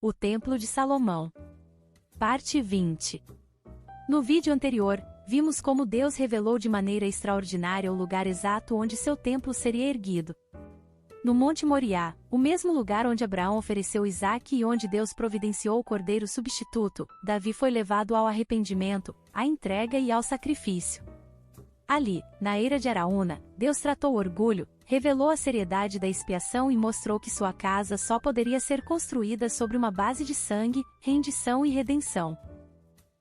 O Templo de Salomão. Parte 20. No vídeo anterior, vimos como Deus revelou de maneira extraordinária o lugar exato onde seu templo seria erguido. No Monte Moriá, o mesmo lugar onde Abraão ofereceu Isaque e onde Deus providenciou o cordeiro substituto, Davi foi levado ao arrependimento, à entrega e ao sacrifício. Ali, na eira de Araúna, Deus tratou o orgulho, revelou a seriedade da expiação e mostrou que sua casa só poderia ser construída sobre uma base de sangue, rendição e redenção.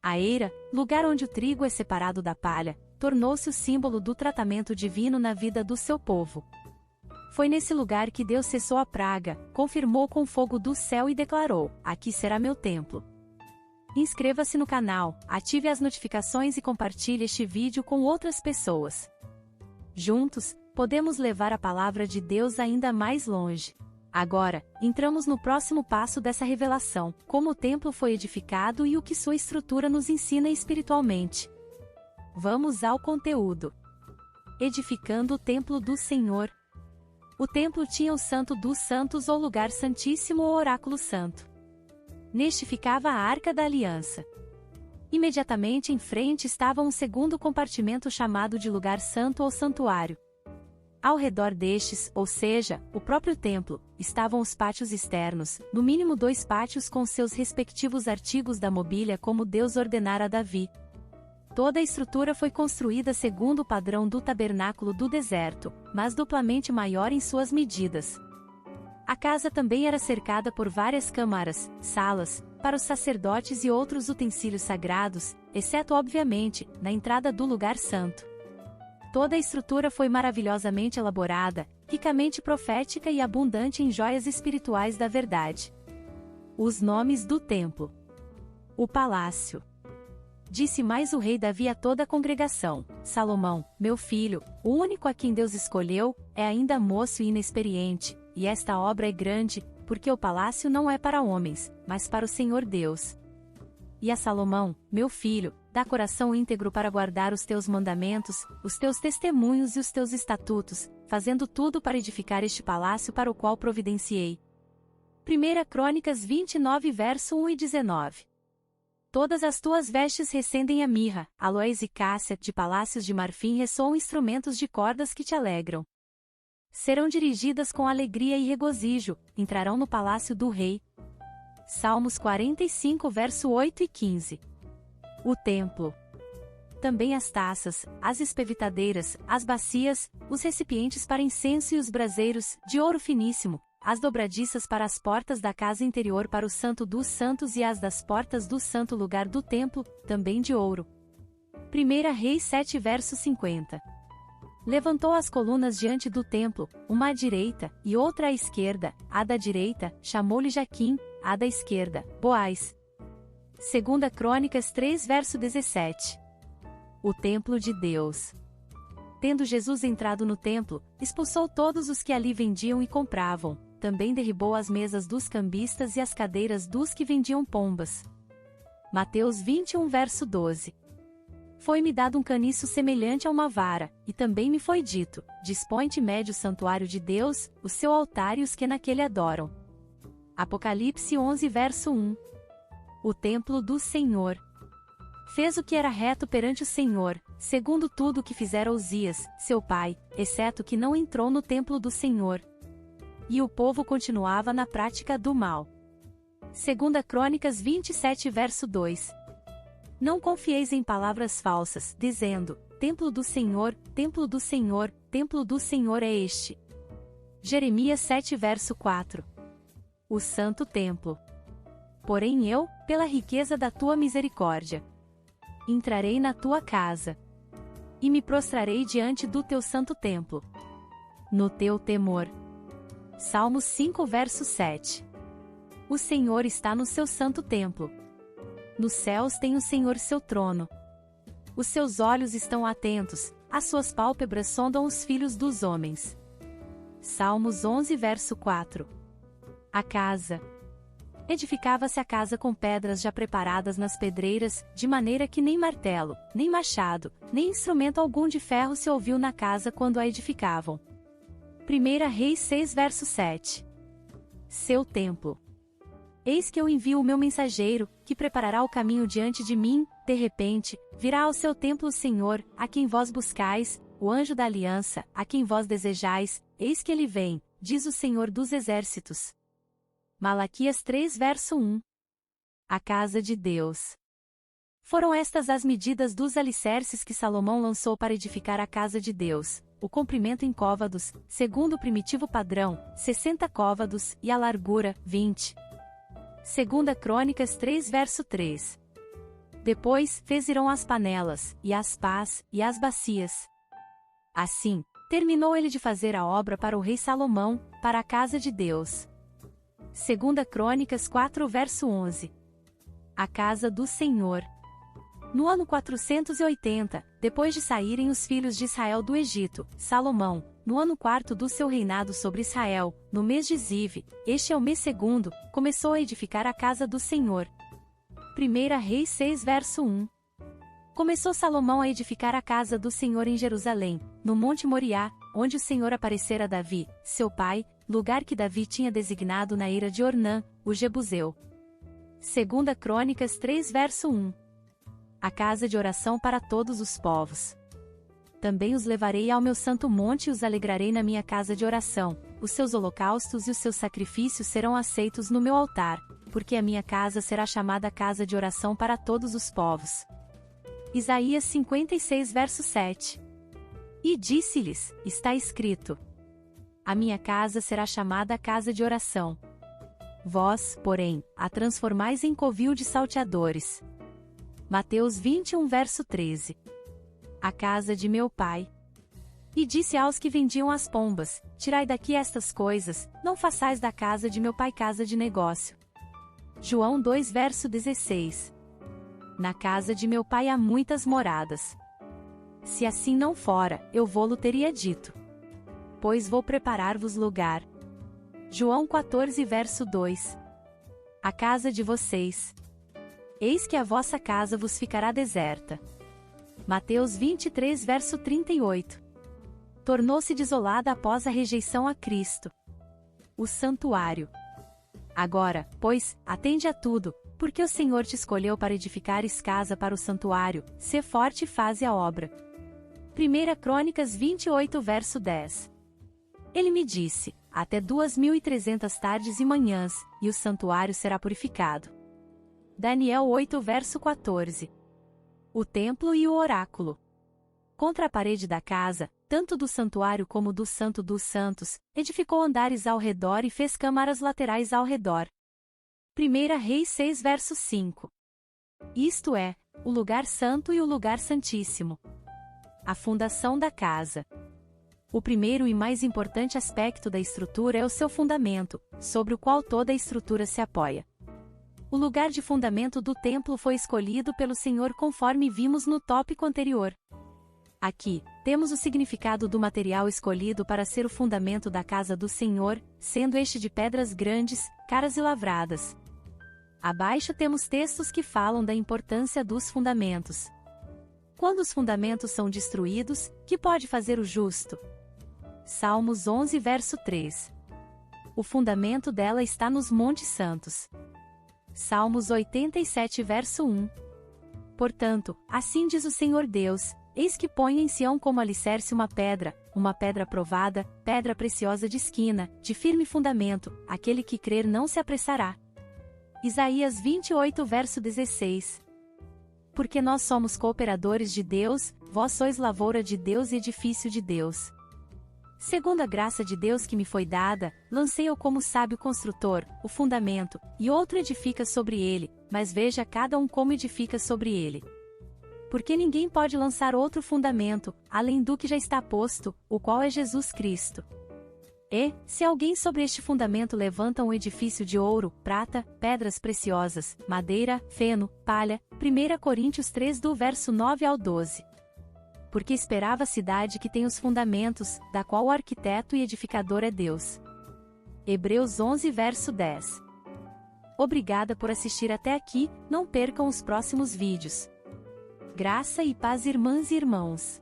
A eira, lugar onde o trigo é separado da palha, tornou-se o símbolo do tratamento divino na vida do seu povo. Foi nesse lugar que Deus cessou a praga, confirmou com fogo do céu e declarou: "Aqui será meu templo." Inscreva-se no canal, ative as notificações e compartilhe este vídeo com outras pessoas. Juntos, podemos levar a palavra de Deus ainda mais longe. Agora, entramos no próximo passo dessa revelação, como o templo foi edificado e o que sua estrutura nos ensina espiritualmente. Vamos ao conteúdo. Edificando o templo do Senhor. O templo tinha o Santo dos Santos ou lugar santíssimo ou oráculo santo. Neste ficava a Arca da Aliança. Imediatamente em frente estava um segundo compartimento chamado de lugar santo ou santuário. Ao redor destes, ou seja, o próprio templo, estavam os pátios externos, no mínimo 2 pátios com seus respectivos artigos da mobília como Deus ordenara a Davi. Toda a estrutura foi construída segundo o padrão do tabernáculo do deserto, mas duplamente maior em suas medidas. A casa também era cercada por várias câmaras, salas, para os sacerdotes e outros utensílios sagrados, exceto obviamente, na entrada do lugar santo. Toda a estrutura foi maravilhosamente elaborada, ricamente profética e abundante em joias espirituais da verdade. Os nomes do templo. O palácio. Disse mais o rei Davi a toda a congregação: "Salomão, meu filho, o único a quem Deus escolheu, é ainda moço e inexperiente, e esta obra é grande, porque o palácio não é para homens, mas para o Senhor Deus. E a Salomão, meu filho, dá coração íntegro para guardar os teus mandamentos, os teus testemunhos e os teus estatutos, fazendo tudo para edificar este palácio para o qual providenciei." 1 Crônicas 29 verso 1 e 19. Todas as tuas vestes recendem a mirra, aloés e cássia, de palácios de marfim ressoam instrumentos de cordas que te alegram. Serão dirigidas com alegria e regozijo, entrarão no palácio do rei. Salmos 45 verso 8 e 15. O templo. Também as taças, as espevitadeiras, as bacias, os recipientes para incenso e os braseiros, de ouro finíssimo, as dobradiças para as portas da casa interior para o Santo dos Santos e as das portas do santo lugar do templo, também de ouro. 1 Reis 7 verso 50. Levantou as colunas diante do templo, uma à direita, e outra à esquerda. A da direita, chamou-lhe Jaquim, a da esquerda, Boaz. 2 Crônicas 3 verso 17. O templo de Deus. Tendo Jesus entrado no templo, expulsou todos os que ali vendiam e compravam, também derribou as mesas dos cambistas e as cadeiras dos que vendiam pombas. Mateus 21 verso 12. Foi-me dado um caniço semelhante a uma vara, e também me foi dito: "Dispõe-te e mede o santuário de Deus, o seu altar e os que naquele adoram." Apocalipse 11 verso 1. O templo do Senhor. Fez o que era reto perante o Senhor, segundo tudo o que fizera Uzias, seu pai, exceto que não entrou no templo do Senhor. E o povo continuava na prática do mal. 2 Crônicas 27 verso 2. Não confieis em palavras falsas, dizendo: "Templo do Senhor, templo do Senhor, templo do Senhor é este." Jeremias 7 verso 4. O santo templo. Porém eu, pela riqueza da tua misericórdia, entrarei na tua casa, e me prostrarei diante do teu santo templo, no teu temor. Salmos 5 verso 7. O Senhor está no seu santo templo. Nos céus tem o Senhor seu trono. Os seus olhos estão atentos, as suas pálpebras sondam os filhos dos homens. Salmos 11 verso 4. A casa. Edificava-se a casa com pedras já preparadas nas pedreiras, de maneira que nem martelo, nem machado, nem instrumento algum de ferro se ouviu na casa quando a edificavam. 1 Reis 6 verso 7. Seu templo. Eis que eu envio o meu mensageiro, que preparará o caminho diante de mim. De repente, virá ao seu templo o Senhor, a quem vós buscais, o anjo da aliança, a quem vós desejais. Eis que ele vem, diz o Senhor dos exércitos. Malaquias 3 verso 1. A casa de Deus. Foram estas as medidas dos alicerces que Salomão lançou para edificar a casa de Deus: o comprimento em côvados, segundo o primitivo padrão, 60 côvados, e a largura, 20. 2 Crônicas 3 verso 3. Depois, fezirão as panelas, e as pás, e as bacias. Assim, terminou ele de fazer a obra para o rei Salomão, para a casa de Deus. 2 Crônicas 4 verso 11. A casa do Senhor. No ano 480, depois de saírem os filhos de Israel do Egito, Salomão, no ano 4º do seu reinado sobre Israel, no mês de Ziv, este é o mês segundo, começou a edificar a casa do Senhor. 1 Reis 6 verso 1. Começou Salomão a edificar a casa do Senhor em Jerusalém, no Monte Moriá, onde o Senhor aparecera a Davi, seu pai, lugar que Davi tinha designado na eira de Ornã, o Jebuseu. 2 Crônicas 3 verso 1. A casa de oração para todos os povos. Também os levarei ao meu santo monte e os alegrarei na minha casa de oração. Os seus holocaustos e os seus sacrifícios serão aceitos no meu altar, porque a minha casa será chamada casa de oração para todos os povos. Isaías 56 verso 7. E disse-lhes, está escrito: a minha casa será chamada casa de oração. Vós, porém, a transformais em covil de salteadores. Mateus 21 verso 13. A casa de meu pai. E disse aos que vendiam as pombas: tirai daqui estas coisas, não façais da casa de meu pai casa de negócio. João 2 verso 16. Na casa de meu pai há muitas moradas. Se assim não fora, eu vô-lo teria dito. Pois vou preparar-vos lugar. João 14 verso 2. A casa de vocês. Eis que a vossa casa vos ficará deserta. Mateus 23 verso 38. Tornou-se desolada após a rejeição a Cristo. O santuário. Agora, pois, atende a tudo, porque o Senhor te escolheu para edificares casa para o santuário, sê forte e faze a obra. 1 Crônicas 28 verso 10. Ele me disse: até 2.300 tardes e manhãs, e o santuário será purificado. Daniel 8 verso 14. O templo e o oráculo. Contra a parede da casa, tanto do santuário como do Santo dos Santos, edificou andares ao redor e fez câmaras laterais ao redor. 1 Reis 6 verso 5. Isto é, o lugar santo e o lugar santíssimo. A fundação da casa. O primeiro e mais importante aspecto da estrutura é o seu fundamento, sobre o qual toda a estrutura se apoia. O lugar de fundamento do templo foi escolhido pelo Senhor conforme vimos no tópico anterior. Aqui, temos o significado do material escolhido para ser o fundamento da casa do Senhor, sendo este de pedras grandes, caras e lavradas. Abaixo temos textos que falam da importância dos fundamentos. Quando os fundamentos são destruídos, que pode fazer o justo? Salmos 11 verso 3. O fundamento dela está nos montes santos. Salmos 87 verso 1. Portanto, assim diz o Senhor Deus: eis que ponho em Sião como alicerce uma pedra provada, pedra preciosa de esquina, de firme fundamento, aquele que crer não se apressará. Isaías 28 verso 16. Porque nós somos cooperadores de Deus, vós sois lavoura de Deus e edifício de Deus. Segundo a graça de Deus que me foi dada, lancei-o como sábio construtor, o fundamento, e outro edifica sobre ele, mas veja cada um como edifica sobre ele. Porque ninguém pode lançar outro fundamento, além do que já está posto, o qual é Jesus Cristo. E, se alguém sobre este fundamento levanta um edifício de ouro, prata, pedras preciosas, madeira, feno, palha, 1 Coríntios 3 do verso 9 ao 12. Porque esperava a cidade que tem os fundamentos, da qual o arquiteto e edificador é Deus. Hebreus 11 verso 10. Obrigada por assistir até aqui, não percam os próximos vídeos. Graça e paz, irmãs e irmãos.